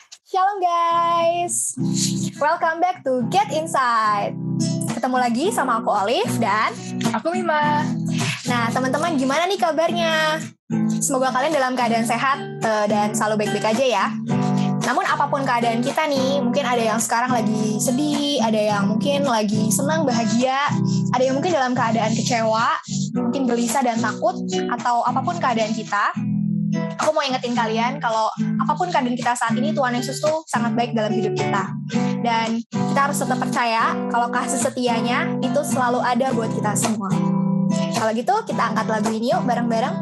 Shalom guys, welcome back to Get Inside. Ketemu lagi sama aku Olive dan Aku Mima. Nah teman-teman gimana nih kabarnya? Semoga kalian dalam keadaan sehat dan selalu baik-baik aja ya. Namun apapun keadaan kita nih, mungkin ada yang sekarang lagi sedih, ada yang mungkin lagi senang, bahagia, ada yang mungkin dalam keadaan kecewa, mungkin gelisah dan takut, atau apapun keadaan kita. Aku mau ingetin kalian kalau apapun keadaan kita saat ini, Tuhan Yesus tuh sangat baik dalam hidup kita. Dan kita harus tetap percaya kalau kasih setianya itu selalu ada buat kita semua. Kalau gitu kita angkat lagu ini yuk bareng-bareng.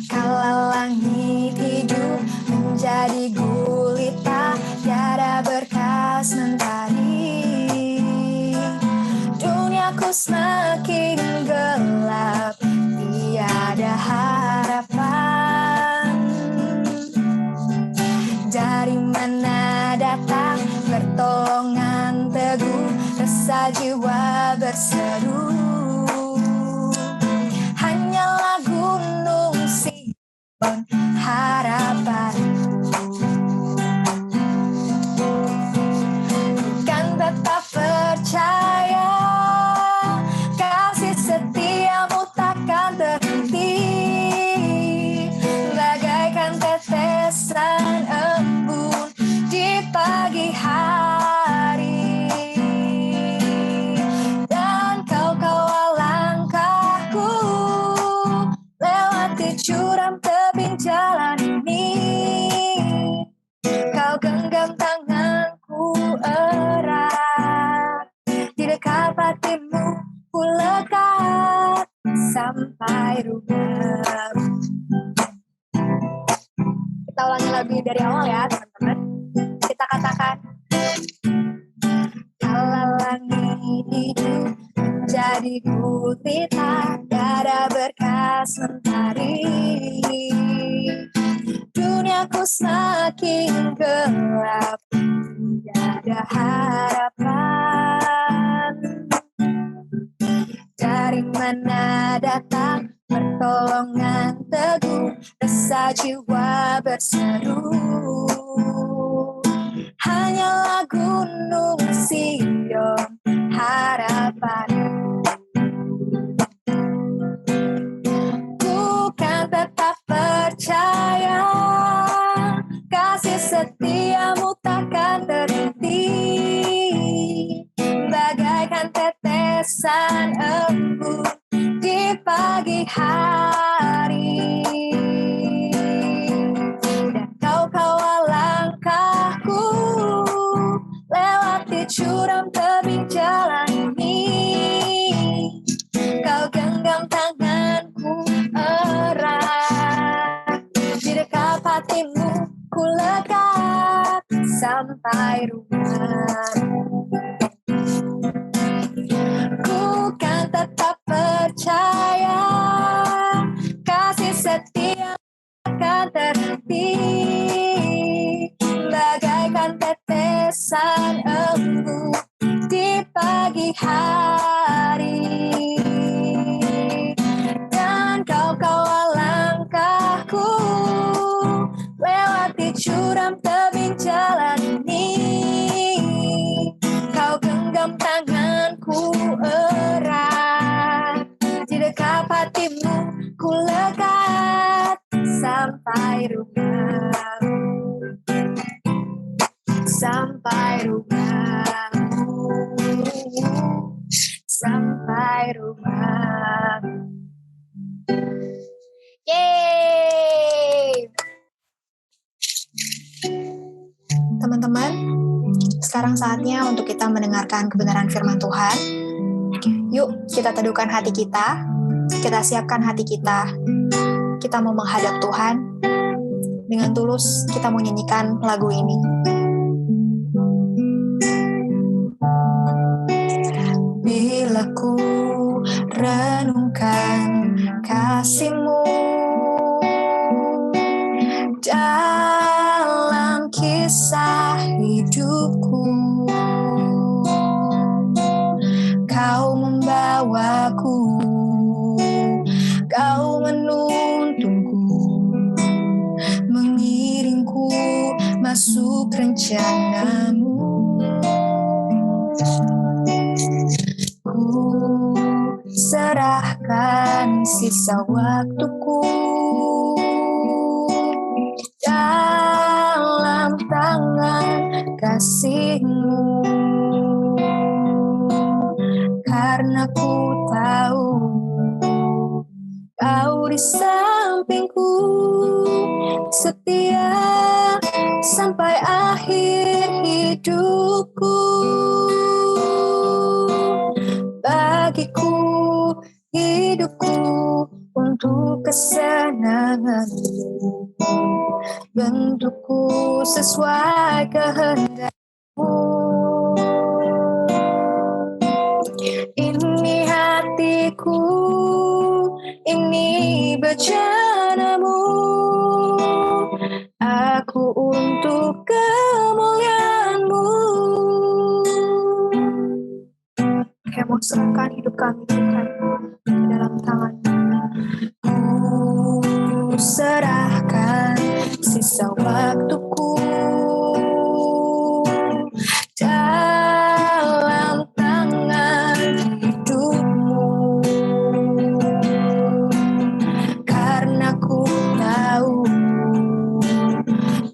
Kalau langit hidup menjadi gulita, tiada berkas mentari, duniaku semakin gelap, tiada harapan. Dari mana datang pertolongan teguh, rasa jiwa berseru, hanyalah gunung Sion harapanku. Kan tetap percaya kasih setiamu takkan terhenti, bagaikan tetesan embun di pagi hari. Dan kau kawal langkahku lewati curam tebing jalan ini, kau genggam tanganku erat, di dekat hatimu ku lekat sampai rumah. Kita ulangi lagu dari awal ya teman-teman. Kita katakan, kalau langit hidup jadi gulita, tiada berkas mentari, duniaku semakin gelap, tiada harapan. Dari mana datang pertolongan teguh, rasa jiwa berseru, hanyalah gunung Sion harapan. Ku kan tetap percaya kasih setiamu takkan terhenti, bagaikan tetesan embun di pagi hari. Dan kau kawal langkahku lewati curam tebing jalan ini, kau genggam tanganku erat, di dekat hatimu ku lekat sampai rumah. Ku kan tetap percaya kasih setia akan terhenti, bagaikan tetesan embun di pagi hari. Dan kau kawal langkahku lewati curam tebing jalan ini, kau genggam tanganku erat, di dekat hatimu ku lekat sampai rumah, sampai rumah, sampai rumah. Yeay! Teman-teman, sekarang saatnya untuk kita mendengarkan kebenaran firman Tuhan. Yuk kita teduhkan hati kita siapkan hati kita mau menghadap Tuhan. Dengan tulus kita mau nyanyikan lagu ini. Bila ku renungkan kasih-Mu dalam kisah hidupku, Kau membawaku, Kau menuntunku masuk rencanamu. Ku serahkan sisa waktuku dalam tangan kasih-Mu, karena ku tahu Kau di sampingku, setia sampai akhir hidupku. Bagiku hidupku untuk kesenangan-Mu, bentukku sesuai kehendak-Mu. Ini hatiku, ini bejana-Mu, aku untuk kemuliaan-Mu. Kami mau serahkan hidup kami Tuhan ke dalam tangan-Mu. Ku serahkan sisa waktuku dalam tangan hidup-Mu, karena ku tahu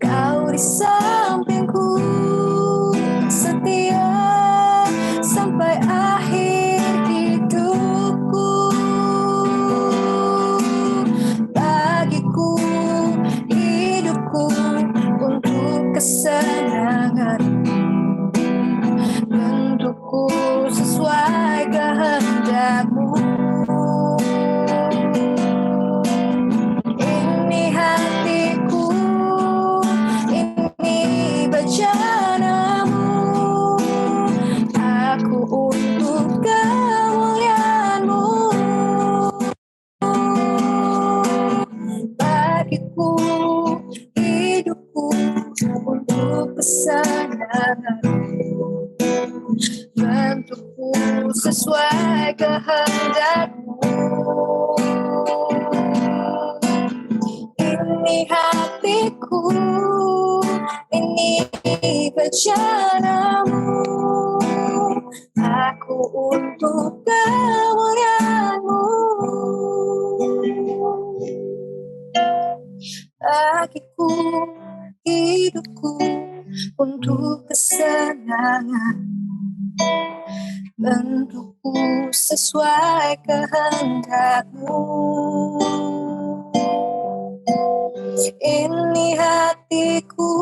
Kau di sampingku, setia sampai akhir hidupku. Bagiku hidupku untuk kesenangan, bentukku sesuai kehendak-Mu. Ini hatiku, ini bejana-Mu, aku untuk kemuliaan-Mu. Bagiku hidupku untuk kesenangan, bentukku sesuai kehendak-Mu. Ini hatiku, ini bejana-Mu, aku untuk kemuliaan-Mu. Bagiku hidupku untuk kesenangan, bentukku sesuai kehendak-Mu. Ini hatiku,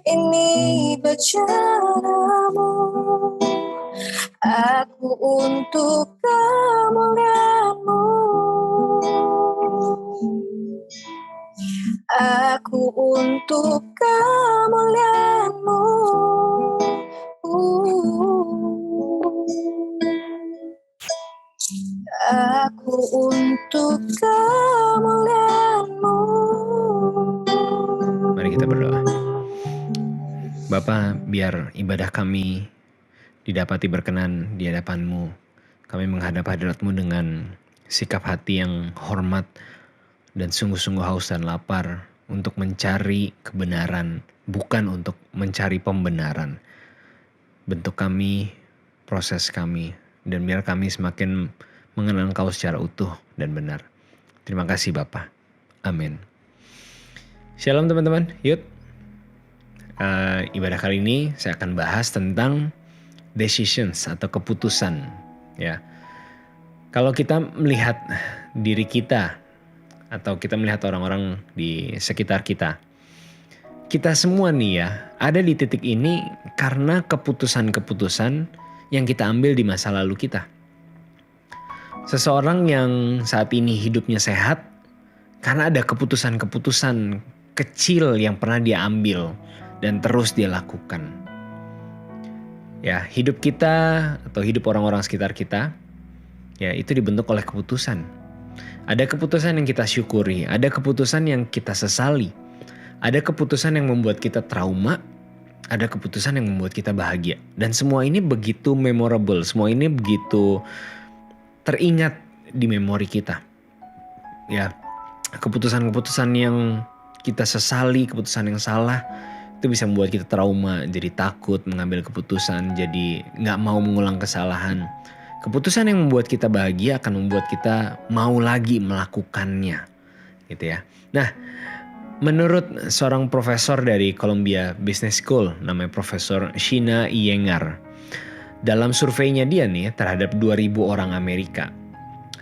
ini bejana-Mu, aku untuk kemuliaan-Mu. Aku untuk kemuliaan-Mu. Aku untuk kemuliaan-Mu. Mari kita berdoa. Bapa, biar ibadah kami didapati berkenan di hadapan-Mu. Kami menghadap hadirat-Mu dengan sikap hati yang hormat dan sungguh-sungguh haus dan lapar untuk mencari kebenaran, bukan untuk mencari pembenaran. Bentuk kami, proses kami, dan biar kami semakin mengenal Engkau secara utuh dan benar. Terima kasih Bapa. Amin. Shalom teman-teman. Yuk, ibadah kali ini saya akan bahas tentang decisions atau keputusan. Ya, kalau kita melihat diri kita atau kita melihat orang-orang di sekitar kita, kita semua nih ya ada di titik ini karena keputusan-keputusan yang kita ambil di masa lalu kita. Seseorang yang saat ini hidupnya sehat karena ada keputusan-keputusan kecil yang pernah dia ambil dan terus dia lakukan. Ya, hidup kita atau hidup orang-orang sekitar kita, ya itu dibentuk oleh keputusan. Ada keputusan yang kita syukuri, ada keputusan yang kita sesali, ada keputusan yang membuat kita trauma, ada keputusan yang membuat kita bahagia. Dan semua ini begitu memorable, semua ini begitu teringat di memori kita. Ya, keputusan-keputusan yang kita sesali, keputusan yang salah, Itu bisa membuat kita trauma, jadi takut mengambil keputusan, jadi nggak mau mengulang kesalahan. Keputusan yang membuat kita bahagia akan membuat kita mau lagi melakukannya, gitu ya. Nah, menurut seorang profesor dari Columbia Business School, namanya Profesor Sheena Iyengar, dalam surveinya dia nih terhadap 2.000 orang Amerika,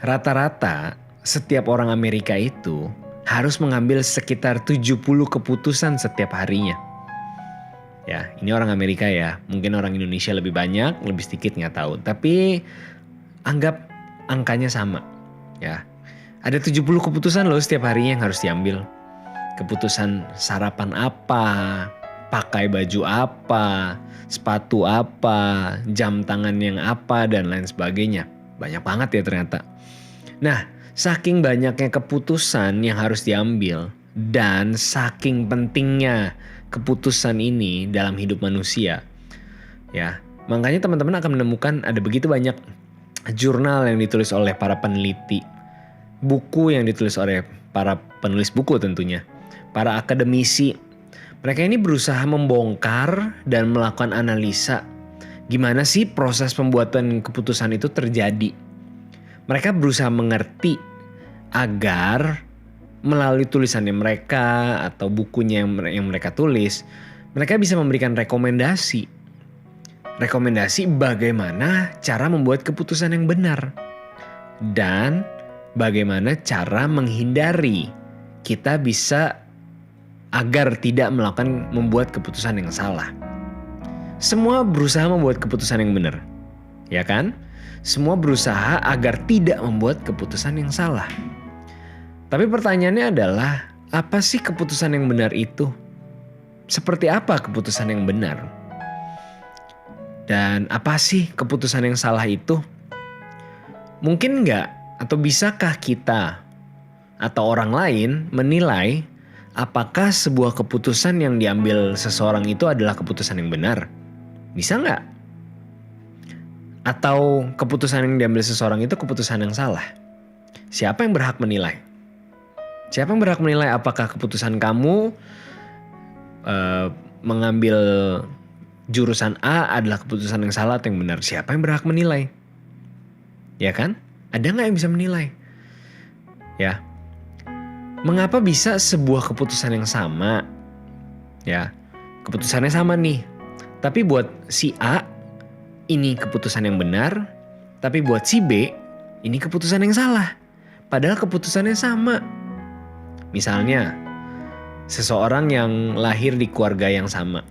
rata-rata setiap orang Amerika itu harus mengambil sekitar 70 keputusan setiap harinya. Ya, ini orang Amerika ya. Mungkin orang Indonesia lebih banyak, lebih sedikit nggak tahu. Tapi anggap angkanya sama. Ya, ada 70 keputusan loh setiap harinya yang harus diambil. Keputusan sarapan apa, pakai baju apa, sepatu apa, jam tangan yang apa, dan lain sebagainya. Banyak banget ya ternyata. Nah, saking banyaknya keputusan yang harus diambil dan saking pentingnya keputusan ini dalam hidup manusia, ya, makanya teman-teman akan menemukan ada begitu banyak jurnal yang ditulis oleh para peneliti, buku yang ditulis oleh para penulis buku tentunya, para akademisi. Mereka ini berusaha membongkar dan melakukan analisa gimana sih proses pembuatan keputusan itu terjadi. Mereka berusaha mengerti agar melalui tulisannya mereka atau bukunya yang mereka tulis, mereka bisa memberikan rekomendasi bagaimana cara membuat keputusan yang benar dan bagaimana cara menghindari kita bisa agar tidak membuat keputusan yang salah. Semua berusaha membuat keputusan yang benar, ya kan? Semua berusaha agar tidak membuat keputusan yang salah. Tapi pertanyaannya adalah, apa sih keputusan yang benar itu? Seperti apa keputusan yang benar? Dan apa sih keputusan yang salah itu? Mungkin nggak atau bisakah kita atau orang lain menilai apakah sebuah keputusan yang diambil seseorang itu adalah keputusan yang benar? Bisa nggak? Atau keputusan yang diambil seseorang itu keputusan yang salah? Siapa yang berhak menilai? Siapa yang berhak menilai apakah keputusan kamu mengambil jurusan A adalah keputusan yang salah atau yang benar? Siapa yang berhak menilai? Ya kan? Ada nggak yang bisa menilai? Ya. Mengapa bisa sebuah keputusan yang sama? Ya, keputusannya sama nih. Tapi buat si A ini keputusan yang benar, tapi buat si B ini keputusan yang salah. Padahal keputusannya sama. Misalnya, seseorang yang lahir di keluarga yang sama.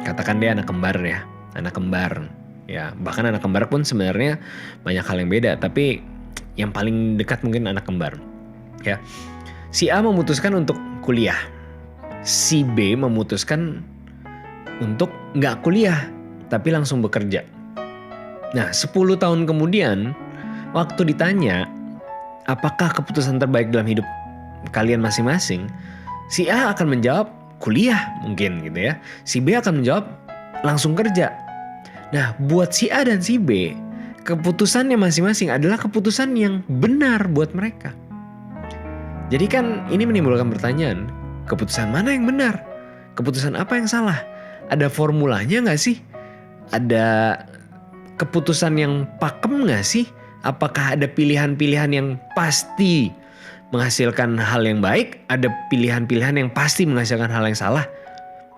Katakan dia anak kembar ya, anak kembar. Ya, bahkan anak kembar pun sebenarnya banyak hal yang beda, tapi yang paling dekat mungkin anak kembar. Ya. Si A memutuskan untuk kuliah. Si B memutuskan untuk nggak kuliah, tapi langsung bekerja. Nah, 10 tahun kemudian, waktu ditanya, apakah keputusan terbaik dalam hidup kalian masing-masing, si A akan menjawab kuliah mungkin gitu ya. Si B akan menjawab langsung kerja. Nah, buat si A dan si B, keputusannya masing-masing adalah keputusan yang benar buat mereka. Jadi kan ini menimbulkan pertanyaan, keputusan mana yang benar? Keputusan apa yang salah? Ada formulanya gak sih? Ada keputusan yang pakem gak sih? Apakah ada pilihan-pilihan yang pasti menghasilkan hal yang baik, ada pilihan-pilihan yang pasti menghasilkan hal yang salah?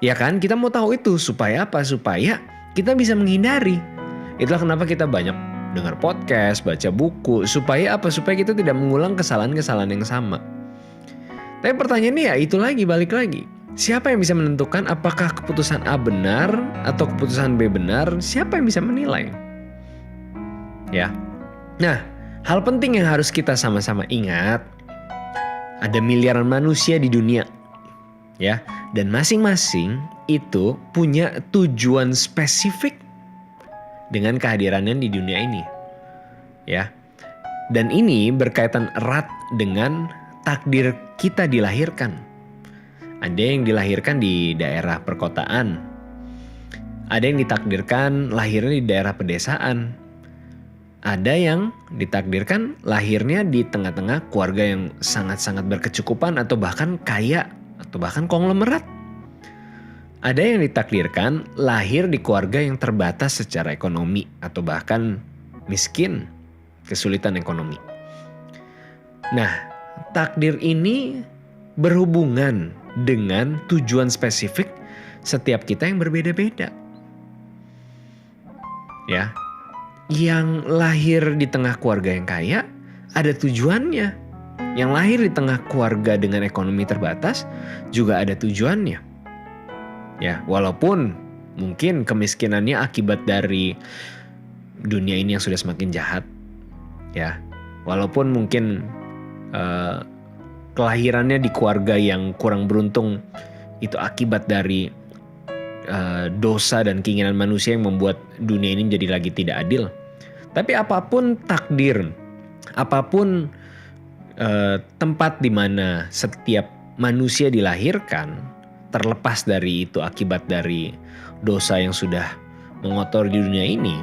Ya kan, kita mau tahu itu supaya apa? Supaya kita bisa menghindari. Itulah kenapa kita banyak dengar podcast, baca buku, supaya apa? Supaya kita tidak mengulang kesalahan-kesalahan yang sama. Tapi pertanyaannya ya itu lagi, balik lagi. Siapa yang bisa menentukan apakah keputusan A benar atau keputusan B benar? Siapa yang bisa menilai? Ya. Nah, hal penting yang harus kita sama-sama ingat, ada miliaran manusia di dunia. Ya, dan masing-masing itu punya tujuan spesifik dengan kehadirannya di dunia ini. Ya. Dan ini berkaitan erat dengan takdir kita dilahirkan. Ada yang dilahirkan di daerah perkotaan. Ada yang ditakdirkan lahirnya di daerah pedesaan. Ada yang ditakdirkan lahirnya di tengah-tengah keluarga yang sangat-sangat berkecukupan atau bahkan kaya atau bahkan konglomerat. Ada yang ditakdirkan lahir di keluarga yang terbatas secara ekonomi atau bahkan miskin, kesulitan ekonomi. Nah, takdir ini berhubungan dengan tujuan spesifik setiap kita yang berbeda-beda. Ya, yang lahir di tengah keluarga yang kaya ada tujuannya. Yang lahir di tengah keluarga dengan ekonomi terbatas juga ada tujuannya. Ya, walaupun mungkin kemiskinannya akibat dari dunia ini yang sudah semakin jahat. Ya, walaupun mungkin kelahirannya di keluarga yang kurang beruntung itu akibat dari dosa dan keinginan manusia yang membuat dunia ini menjadi lagi tidak adil. Tapi apapun takdir, apapun tempat di mana setiap manusia dilahirkan, terlepas dari itu akibat dari dosa yang sudah mengotori di dunia ini,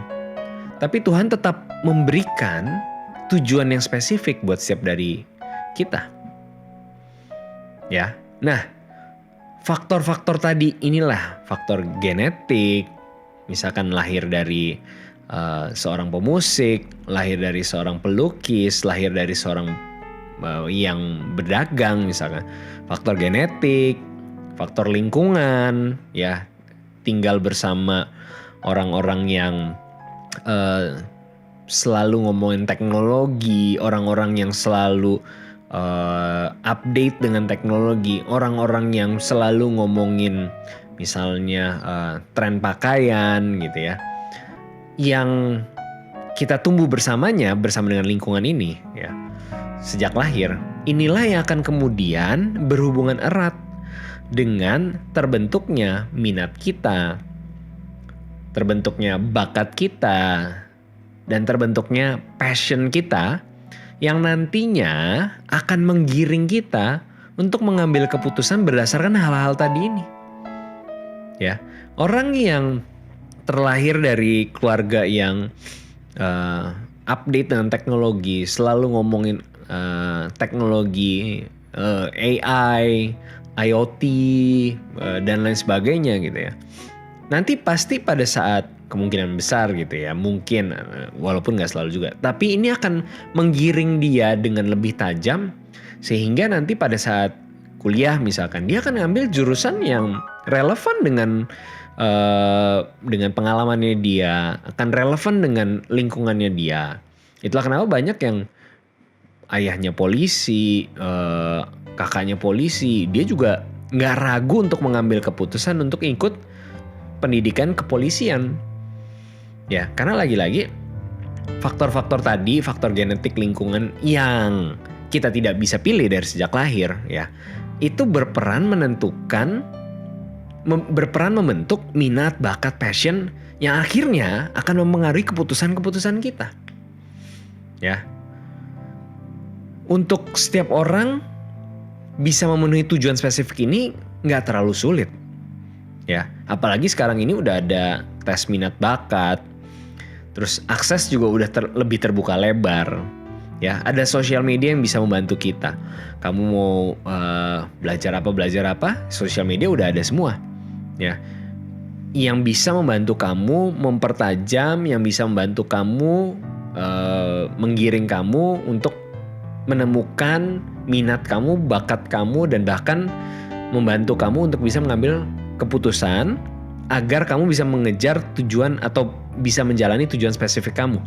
tapi Tuhan tetap memberikan tujuan yang spesifik buat setiap dari kita. Ya, nah faktor-faktor tadi inilah faktor genetik, misalkan lahir dari seorang pemusik, lahir dari seorang pelukis, lahir dari seorang yang berdagang misalkan, faktor genetik, faktor lingkungan, ya tinggal bersama orang-orang yang selalu ngomongin teknologi, orang-orang yang selalu update dengan teknologi, orang-orang yang selalu ngomongin misalnya tren pakaian gitu ya, yang kita tumbuh bersamanya bersama dengan lingkungan ini ya sejak lahir. Inilah yang akan kemudian berhubungan erat dengan terbentuknya minat kita, terbentuknya bakat kita, dan terbentuknya passion kita yang nantinya akan menggiring kita untuk mengambil keputusan berdasarkan hal-hal tadi ini. Ya, orang yang terlahir dari keluarga yang update dengan teknologi, selalu ngomongin teknologi, AI, IoT, dan lain sebagainya gitu ya. Nanti pasti pada saat kemungkinan besar gitu ya, mungkin walaupun gak selalu juga, tapi ini akan menggiring dia dengan lebih tajam sehingga nanti pada saat kuliah misalkan dia akan ngambil jurusan yang relevan dengan pengalamannya dia, akan relevan dengan lingkungannya dia. Itulah kenapa banyak yang ayahnya polisi, kakaknya polisi, dia juga nggak ragu untuk mengambil keputusan untuk ikut pendidikan kepolisian. Ya, karena lagi-lagi faktor-faktor tadi, faktor genetik, lingkungan yang kita tidak bisa pilih dari sejak lahir, ya, itu berperan membentuk minat, bakat, passion yang akhirnya akan mempengaruhi keputusan-keputusan kita. Ya. Untuk setiap orang bisa memenuhi tujuan spesifik ini nggak terlalu sulit. Ya, apalagi sekarang ini udah ada tes minat bakat. Terus akses juga udah lebih terbuka lebar. Ya, ada sosial media yang bisa membantu kita. Kamu mau belajar apa, sosial media udah ada semua. Ya, yang bisa membantu kamu mempertajam, yang bisa membantu kamu menggiring kamu untuk menemukan minat kamu, bakat kamu, dan bahkan membantu kamu untuk bisa mengambil keputusan agar kamu bisa mengejar tujuan atau bisa menjalani tujuan spesifik kamu.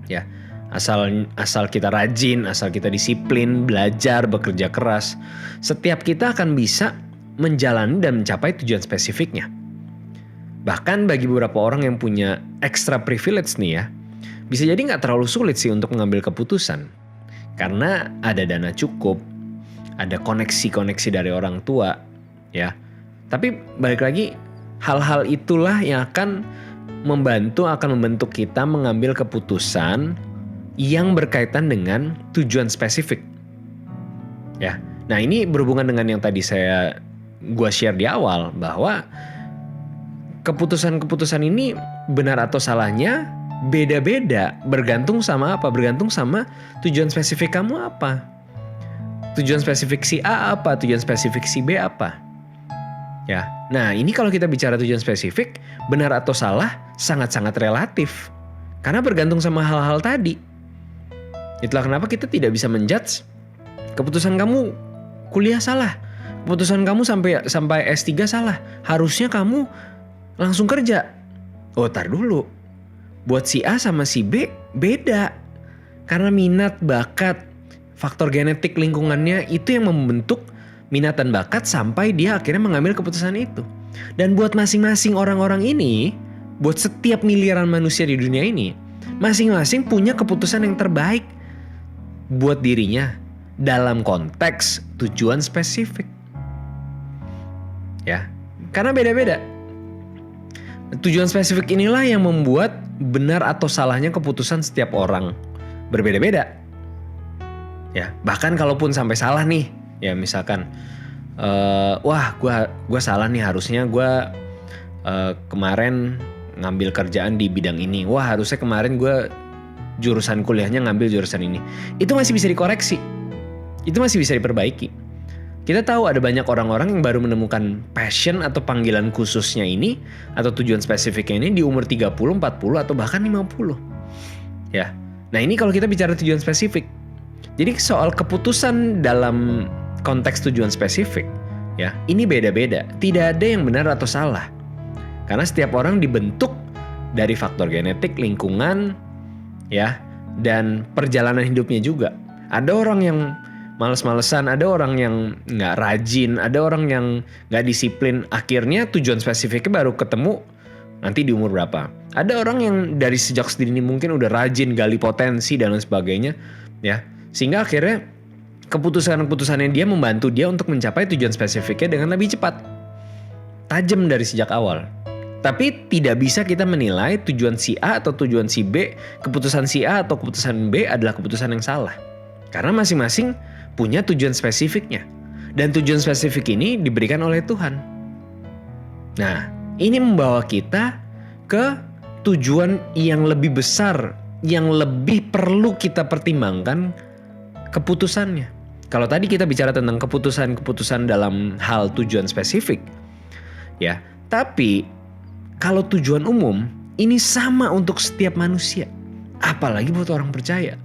Ya, asal kita rajin, asal kita disiplin, belajar, bekerja keras, setiap kita akan bisa menjalani dan mencapai tujuan spesifiknya. Bahkan bagi beberapa orang yang punya extra privilege nih ya, bisa jadi nggak terlalu sulit sih untuk mengambil keputusan. Karena ada dana cukup, ada koneksi-koneksi dari orang tua, ya. Tapi balik lagi, hal-hal itulah yang akan membentuk kita mengambil keputusan yang berkaitan dengan tujuan spesifik. Ya. Nah, ini berhubungan dengan yang tadi gua share di awal, bahwa keputusan-keputusan ini benar atau salahnya beda-beda, bergantung sama apa? Bergantung sama tujuan spesifik kamu apa. Tujuan spesifik si A apa? Tujuan spesifik si B apa? Ya. Nah, ini kalau kita bicara tujuan spesifik, benar atau salah sangat-sangat relatif. Karena bergantung sama hal-hal tadi. Itulah kenapa kita tidak bisa menjudge keputusan kamu kuliah salah. Keputusan kamu sampai S3 salah. Harusnya kamu langsung kerja. Oh, tar dulu. Buat si A sama si B beda. Karena minat, bakat, faktor genetik lingkungannya itu yang membentuk minat dan bakat sampai dia akhirnya mengambil keputusan itu. Dan buat masing-masing orang-orang ini, buat setiap miliaran manusia di dunia ini, masing-masing punya keputusan yang terbaik buat dirinya dalam konteks tujuan spesifik. Ya, karena beda-beda. Tujuan spesifik inilah yang membuat benar atau salahnya keputusan setiap orang berbeda-beda. Ya, bahkan kalaupun sampai salah nih, ya misalkan, wah gue salah nih, harusnya gue kemarin ngambil kerjaan di bidang ini. Wah, harusnya kemarin gue jurusan kuliahnya ngambil jurusan ini. Itu masih bisa dikoreksi. Itu masih bisa diperbaiki. Kita tahu ada banyak orang-orang yang baru menemukan passion atau panggilan khususnya ini atau tujuan spesifiknya ini di umur 30, 40 atau bahkan 50. Ya. Nah, ini kalau kita bicara tujuan spesifik. Jadi soal keputusan dalam konteks tujuan spesifik, ya, ini beda-beda. Tidak ada yang benar atau salah. Karena setiap orang dibentuk dari faktor genetik, lingkungan, ya, dan perjalanan hidupnya juga. Ada orang yang males-malesan, ada orang yang nggak rajin, ada orang yang nggak disiplin. Akhirnya tujuan spesifiknya baru ketemu nanti di umur berapa. Ada orang yang dari sejak sedini mungkin udah rajin, gali potensi dan lain sebagainya, ya, sehingga akhirnya keputusan-keputusannya dia membantu dia untuk mencapai tujuan spesifiknya dengan lebih cepat, tajam dari sejak awal. Tapi tidak bisa kita menilai tujuan si A atau tujuan si B, keputusan si A atau keputusan B adalah keputusan yang salah. Karena masing-masing punya tujuan spesifiknya. Dan tujuan spesifik ini diberikan oleh Tuhan. Nah, ini membawa kita ke tujuan yang lebih besar, yang lebih perlu kita pertimbangkan keputusannya. Kalau tadi kita bicara tentang keputusan-keputusan dalam hal tujuan spesifik, ya. Tapi kalau tujuan umum, ini sama untuk setiap manusia. Apalagi buat orang percaya.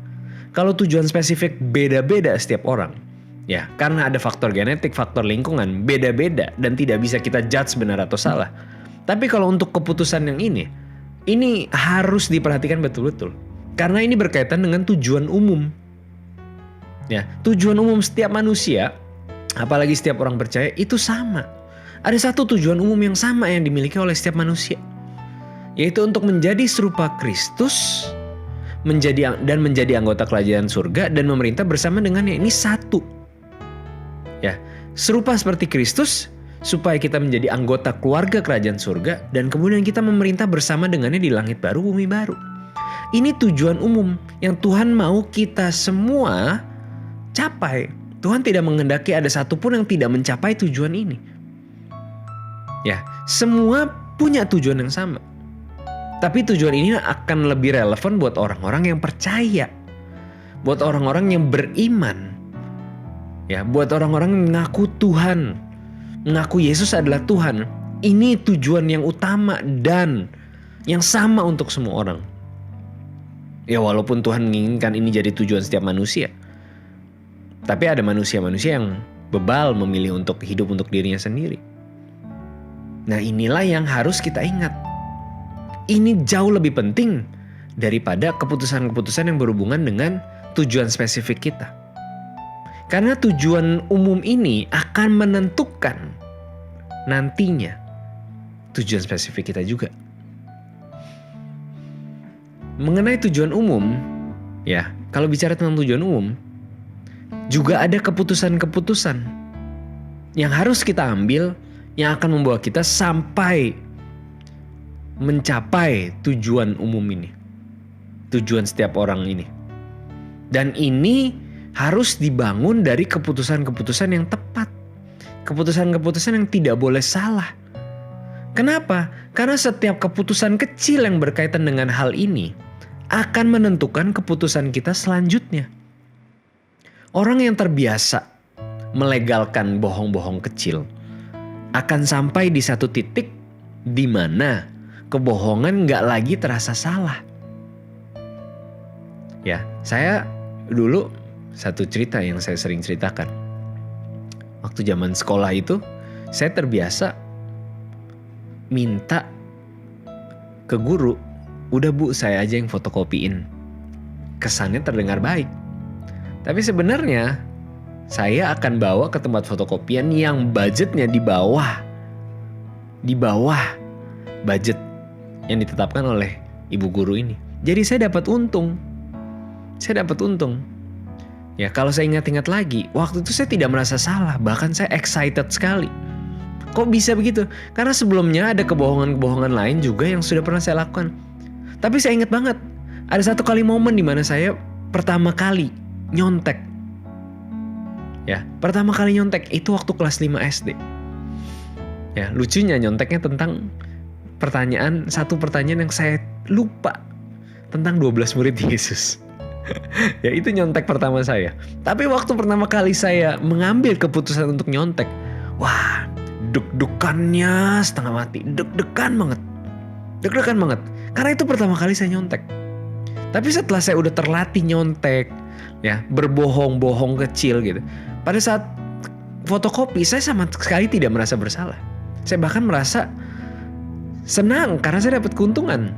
Kalau tujuan spesifik beda-beda setiap orang, ya, karena ada faktor genetik, faktor lingkungan, beda-beda dan tidak bisa kita judge benar atau salah. Tapi kalau untuk keputusan yang ini harus diperhatikan betul-betul. Karena ini berkaitan dengan tujuan umum. Ya, tujuan umum setiap manusia, apalagi setiap orang percaya, itu sama. Ada satu tujuan umum yang sama yang dimiliki oleh setiap manusia, yaitu untuk menjadi serupa Kristus, menjadi anggota kerajaan surga dan memerintah bersama dengannya. Ini satu. Ya, serupa seperti Kristus supaya kita menjadi anggota keluarga kerajaan surga dan kemudian kita memerintah bersama dengannya di langit baru, bumi baru. Ini tujuan umum yang Tuhan mau kita semua capai. Tuhan tidak menghendaki ada satupun yang tidak mencapai tujuan ini. Ya, semua punya tujuan yang sama. Tapi tujuan ini akan lebih relevan buat orang-orang yang percaya. Buat orang-orang yang beriman. Ya, buat orang-orang yang mengaku Tuhan. Mengaku Yesus adalah Tuhan. Ini tujuan yang utama dan yang sama untuk semua orang. Ya, walaupun Tuhan menginginkan ini jadi tujuan setiap manusia. Tapi ada manusia-manusia yang bebal memilih untuk hidup untuk dirinya sendiri. Nah, inilah yang harus kita ingat. Ini jauh lebih penting daripada keputusan-keputusan yang berhubungan dengan tujuan spesifik kita. Karena tujuan umum ini akan menentukan nantinya tujuan spesifik kita juga. Mengenai tujuan umum, ya, kalau bicara tentang tujuan umum, juga ada keputusan-keputusan yang harus kita ambil yang akan membawa kita sampai mencapai tujuan umum ini. Tujuan setiap orang ini. Dan ini harus dibangun dari keputusan-keputusan yang tepat. Keputusan-keputusan yang tidak boleh salah. Kenapa? Karena setiap keputusan kecil yang berkaitan dengan hal ini akan menentukan keputusan kita selanjutnya. Orang yang terbiasa melegalkan bohong-bohong kecil akan sampai di satu titik di mana kebohongan nggak lagi terasa salah. Ya, saya dulu satu cerita yang saya sering ceritakan. Waktu zaman sekolah itu, saya terbiasa minta ke guru, udah Bu, saya aja yang fotokopiin. Kesannya terdengar baik. Tapi sebenarnya saya akan bawa ke tempat fotokopian yang budgetnya di bawah budget yang ditetapkan oleh ibu guru ini. Jadi saya dapat untung. Ya, kalau saya ingat-ingat lagi, waktu itu saya tidak merasa salah, bahkan saya excited sekali. Kok bisa begitu? Karena sebelumnya ada kebohongan-kebohongan lain juga yang sudah pernah saya lakukan. Tapi saya ingat banget, ada satu kali momen di mana saya pertama kali nyontek. Ya, pertama kali nyontek itu waktu kelas 5 SD. Ya, lucunya nyonteknya tentang satu pertanyaan yang saya lupa, tentang 12 murid Yesus. Ya, itu nyontek pertama saya. Tapi waktu pertama kali saya mengambil keputusan untuk nyontek, wah, deg-degannya setengah mati, deg-degan banget. Karena itu pertama kali saya nyontek. Tapi setelah saya udah terlatih nyontek, ya, berbohong-bohong kecil gitu. Pada saat fotokopi, saya sama sekali tidak merasa bersalah. Saya bahkan merasa senang karena saya dapat keuntungan.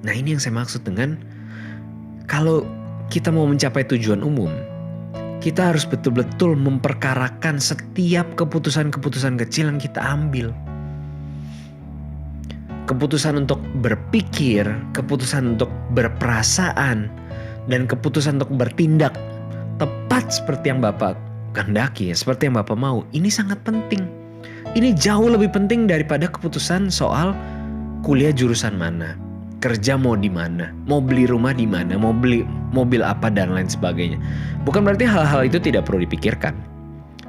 Nah, ini yang saya maksud dengan kalau kita mau mencapai tujuan umum, kita harus betul-betul memperkarakan setiap keputusan-keputusan kecil yang kita ambil. Keputusan untuk berpikir, keputusan untuk berperasaan, dan keputusan untuk bertindak tepat seperti yang Bapak kehendaki, seperti yang Bapak mau. Ini sangat penting. Ini jauh lebih penting daripada keputusan soal kuliah jurusan mana, kerja mau di mana, mau beli rumah di mana, mau beli mobil apa dan lain sebagainya. Bukan berarti hal-hal itu tidak perlu dipikirkan.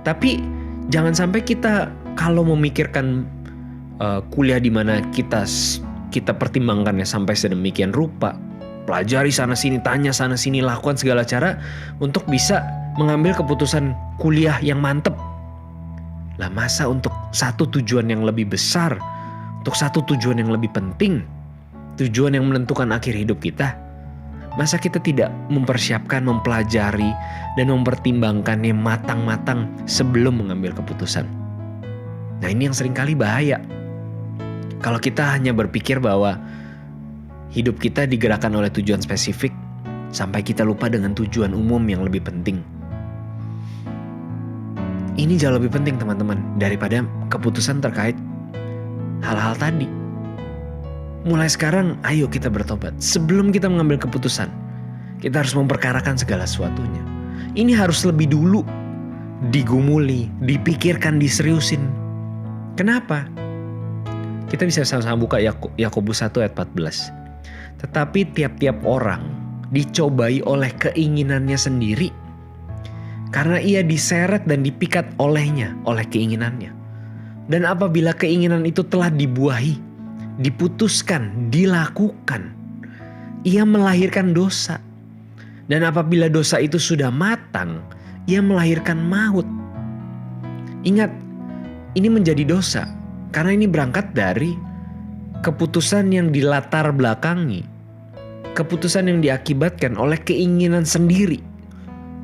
Tapi jangan sampai kita kalau memikirkan kuliah di mana kita pertimbangkannya sampai sedemikian rupa, pelajari sana sini, tanya sana sini, lakukan segala cara untuk bisa mengambil keputusan kuliah yang mantep. Lah, masa untuk satu tujuan yang lebih besar, untuk satu tujuan yang lebih penting, tujuan yang menentukan akhir hidup kita, masa kita tidak mempersiapkan, mempelajari, dan mempertimbangkannya matang-matang sebelum mengambil keputusan? Nah, ini yang seringkali bahaya. Kalau kita hanya berpikir bahwa hidup kita digerakkan oleh tujuan spesifik, sampai kita lupa dengan tujuan umum yang lebih penting. Ini jauh lebih penting, teman-teman, daripada keputusan terkait hal-hal tadi. Mulai sekarang, ayo kita bertobat. Sebelum kita mengambil keputusan, kita harus memperkarakan segala sesuatunya. Ini harus lebih dulu digumuli, dipikirkan, diseriusin. Kenapa? Kita bisa sama-sama buka Yakobus 1 ayat 14. Tetapi tiap-tiap orang dicobai oleh keinginannya sendiri, karena ia diseret dan dipikat olehnya, oleh keinginannya. Dan apabila keinginan itu telah dibuahi, diputuskan, dilakukan, ia melahirkan dosa. Dan apabila dosa itu sudah matang, ia melahirkan maut. Ingat, ini menjadi dosa karena ini berangkat dari keputusan yang dilatar belakangi, keputusan yang diakibatkan oleh keinginan sendiri,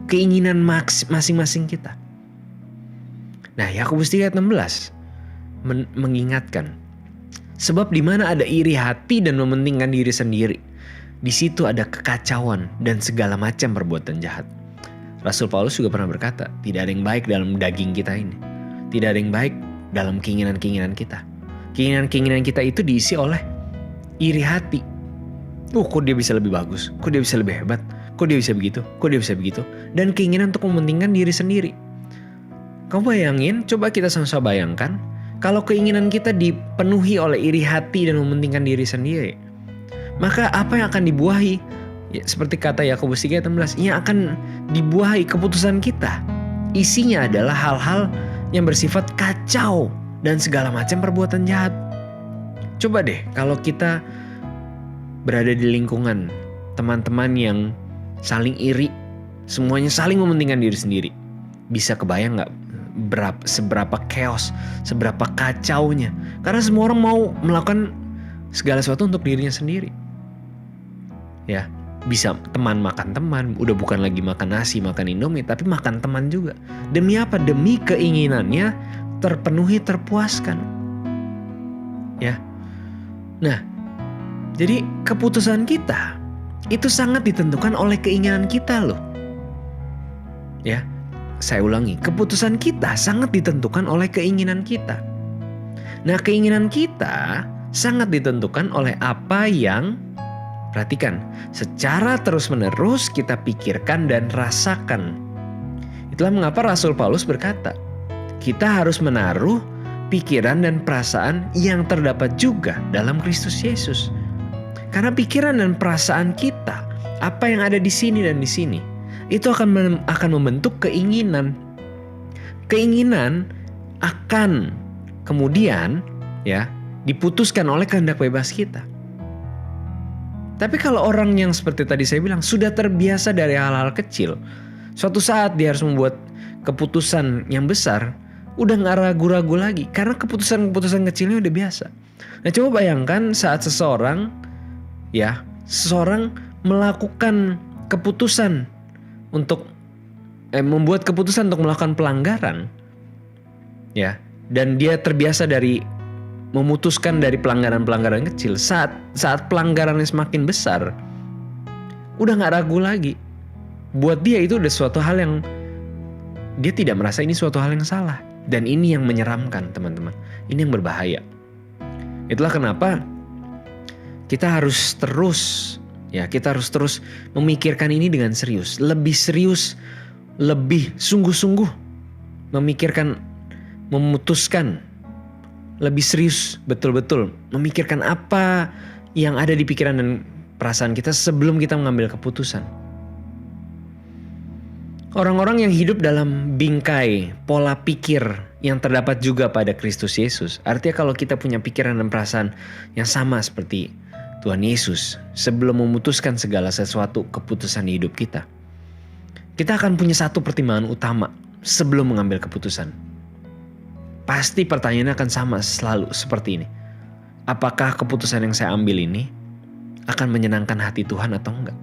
keinginan masing-masing kita. Nah, Yakobus 3 ayat 16 mengingatkan, sebab di mana ada iri hati dan mementingkan diri sendiri, di situ ada kekacauan dan segala macam perbuatan jahat. Rasul Paulus juga pernah berkata, tidak ada yang baik dalam daging kita ini. Tidak ada yang baik dalam keinginan-keinginan kita. Keinginan-keinginan kita itu diisi oleh iri hati. Kok dia bisa lebih bagus? Kok dia bisa lebih hebat? Kok dia bisa begitu? Kok dia bisa begitu? Dan keinginan untuk mementingkan diri sendiri. Kamu bayangin, coba kita sama-sama bayangkan, kalau keinginan kita dipenuhi oleh iri hati dan mementingkan diri sendiri, maka apa yang akan dibuahi? Ya, seperti kata Yakobus 3 ayat 16, yang akan dibuahi keputusan kita. Isinya adalah hal-hal yang bersifat kacau dan segala macam perbuatan jahat. Coba deh kalau kita berada di lingkungan teman-teman yang saling iri, semuanya saling mementingkan diri sendiri. Bisa kebayang gak seberapa chaos, seberapa kacaunya. Karena semua orang mau melakukan segala sesuatu untuk dirinya sendiri. Ya, bisa teman makan teman, udah bukan lagi makan nasi, makan Indomie, tapi makan teman juga. Demi apa? Demi keinginannya terpenuhi, terpuaskan. Ya. Nah, jadi keputusan kita itu sangat ditentukan oleh keinginan kita loh. Ya, saya ulangi, keputusan kita sangat ditentukan oleh keinginan kita. Nah, keinginan kita sangat ditentukan oleh apa yang, perhatikan, secara terus-menerus kita pikirkan dan rasakan. Itulah mengapa Rasul Paulus berkata, kita harus menaruh pikiran dan perasaan yang terdapat juga dalam Kristus Yesus. Karena pikiran dan perasaan kita, apa yang ada di sini dan di sini, itu akan membentuk keinginan. Keinginan akan kemudian ya diputuskan oleh kehendak bebas kita. Tapi kalau orang yang seperti tadi saya bilang sudah terbiasa dari hal-hal kecil, suatu saat dia harus membuat keputusan yang besar, udah gak ragu-ragu lagi karena keputusan-keputusan kecilnya udah biasa. Nah, coba bayangkan saat seseorang melakukan keputusan untuk membuat keputusan untuk melakukan pelanggaran, ya, dan dia terbiasa dari memutuskan dari pelanggaran-pelanggaran kecil. Saat pelanggarannya semakin besar, udah nggak ragu lagi. Buat dia itu udah suatu hal yang dia tidak merasa ini suatu hal yang salah, dan ini yang menyeramkan, teman-teman. Ini yang berbahaya. Itulah kenapa kita harus terus memikirkan ini dengan serius, lebih sungguh-sungguh memikirkan, memutuskan, lebih serius betul-betul memikirkan apa yang ada di pikiran dan perasaan kita sebelum kita mengambil keputusan. Orang-orang yang hidup dalam bingkai pola pikir yang terdapat juga pada Kristus Yesus, artinya kalau kita punya pikiran dan perasaan yang sama seperti Tuhan Yesus sebelum memutuskan segala sesuatu keputusan di hidup kita, kita akan punya satu pertimbangan utama sebelum mengambil keputusan. Pasti pertanyaannya akan sama selalu seperti ini. Apakah keputusan yang saya ambil ini akan menyenangkan hati Tuhan atau enggak?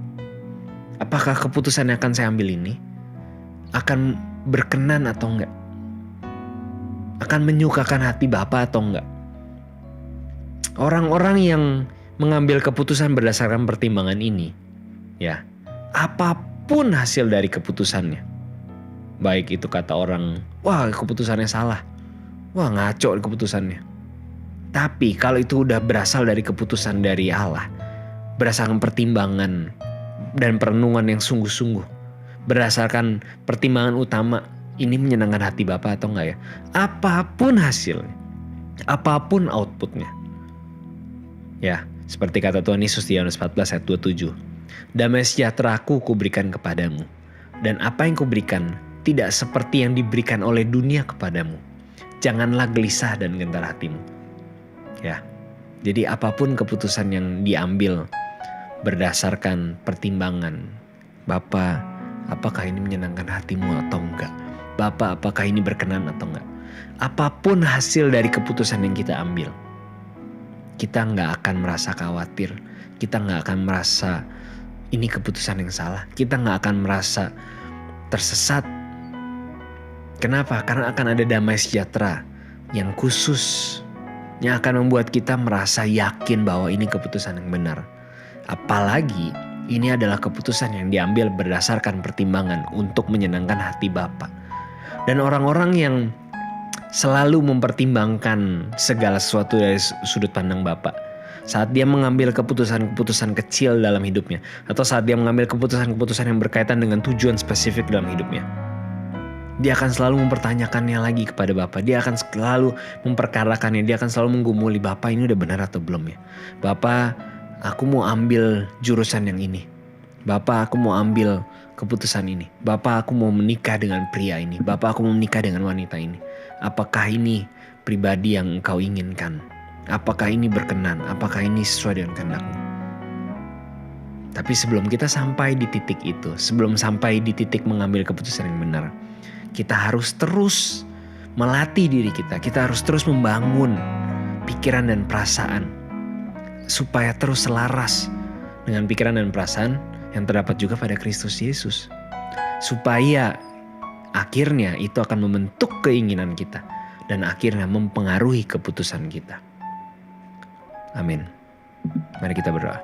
Apakah keputusan yang akan saya ambil ini akan berkenan atau enggak? Akan menyukakan hati Bapa atau enggak? Orang-orang yang mengambil keputusan berdasarkan pertimbangan ini, ya, apapun hasil dari keputusannya, baik itu kata orang, wah keputusannya salah, wah ngaco keputusannya. Tapi kalau itu udah berasal dari keputusan dari Allah, berdasarkan pertimbangan dan perenungan yang sungguh-sungguh, berdasarkan pertimbangan utama, ini menyenangkan hati Bapa atau enggak ya? Apapun hasilnya, apapun outputnya, ya, seperti kata Tuhan Yesus di Yohanes 14 ayat 27. Damai sejahtera-Ku kuberikan kepadamu, dan apa yang kuberikan tidak seperti yang diberikan oleh dunia kepadamu. Janganlah gelisah dan gentar hatimu. Ya, jadi apapun keputusan yang diambil berdasarkan pertimbangan, Bapa, apakah ini menyenangkan hatimu atau enggak? Bapa, apakah ini berkenan atau enggak? Apapun hasil dari keputusan yang kita ambil, kita nggak akan merasa khawatir, kita nggak akan merasa ini keputusan yang salah, kita nggak akan merasa tersesat. Kenapa? Karena akan ada damai sejahtera yang khusus, yang akan membuat kita merasa yakin bahwa ini keputusan yang benar. Apalagi ini adalah keputusan yang diambil berdasarkan pertimbangan untuk menyenangkan hati Bapa. Dan orang-orang yang selalu mempertimbangkan segala sesuatu dari sudut pandang Bapa, saat dia mengambil keputusan-keputusan kecil dalam hidupnya, atau saat dia mengambil keputusan-keputusan yang berkaitan dengan tujuan spesifik dalam hidupnya, dia akan selalu mempertanyakannya lagi kepada Bapa. Dia akan selalu memperkarakannya, dia akan selalu menggumuli, Bapa ini udah benar atau belum ya? Bapa, aku mau ambil jurusan yang ini. Bapa, aku mau ambil keputusan ini. Bapa, aku mau menikah dengan pria ini. Bapa, aku mau menikah dengan wanita ini. Apakah ini pribadi yang Engkau inginkan? Apakah ini berkenan? Apakah ini sesuai dengan kehendak-Mu? Tapi sebelum kita sampai di titik itu, sebelum sampai di titik mengambil keputusan yang benar, kita harus terus melatih diri kita. Kita harus terus membangun pikiran dan perasaan supaya terus selaras dengan pikiran dan perasaan yang terdapat juga pada Kristus Yesus. Supaya akhirnya itu akan membentuk keinginan kita dan akhirnya mempengaruhi keputusan kita. Amin. Mari kita berdoa.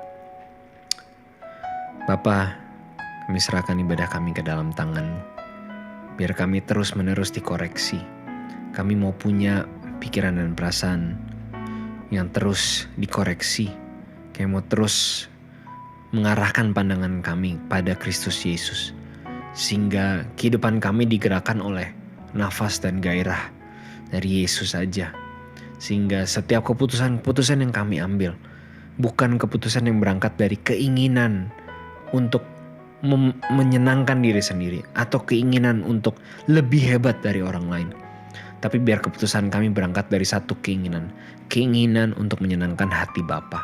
Bapa, kami serahkan ibadah kami ke dalam tangan-Mu. Biar kami terus-menerus dikoreksi. Kami mau punya pikiran dan perasaan yang terus dikoreksi. Kami mau terus mengarahkan pandangan kami pada Kristus Yesus. Sehingga kehidupan kami digerakkan oleh nafas dan gairah dari Yesus saja. Sehingga setiap keputusan-keputusan yang kami ambil bukan keputusan yang berangkat dari keinginan untuk menyenangkan diri sendiri atau keinginan untuk lebih hebat dari orang lain. Tapi biar keputusan kami berangkat dari satu keinginan untuk menyenangkan hati Bapa.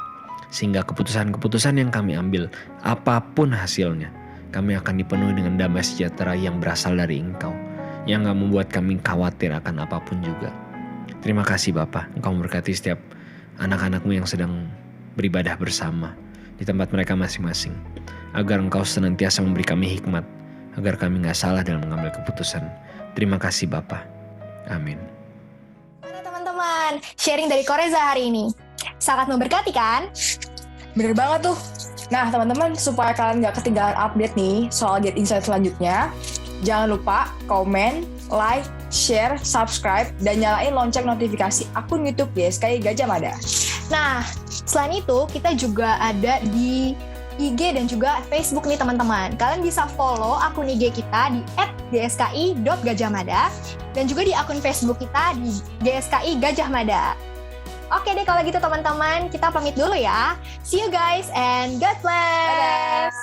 Sehingga keputusan-keputusan yang kami ambil, apapun hasilnya, kami akan dipenuhi dengan damai sejahtera yang berasal dari Engkau, yang gak membuat kami khawatir akan apapun juga. Terima kasih Bapa, Engkau memberkati setiap anak-anak-Mu yang sedang beribadah bersama di tempat mereka masing-masing. Agar Engkau senantiasa memberi kami hikmat, agar kami gak salah dalam mengambil keputusan. Terima kasih Bapa. Amin. Mana teman-teman, sharing dari Koreza hari ini sangat memberkati kan? Bener banget tuh. Nah teman-teman, supaya kalian gak ketinggalan update nih soal Get Insight selanjutnya, jangan lupa komen, like, share, subscribe, dan nyalain lonceng notifikasi akun YouTube GSKI Gajah Mada. Nah, selain itu kita juga ada di IG dan juga Facebook nih teman-teman. Kalian bisa follow akun IG kita di @gski.gajahmada dan juga di akun Facebook kita di GSKI Gajah Mada. Oke deh kalau gitu teman-teman, kita pamit dulu ya. See you guys and God bless. Dadah.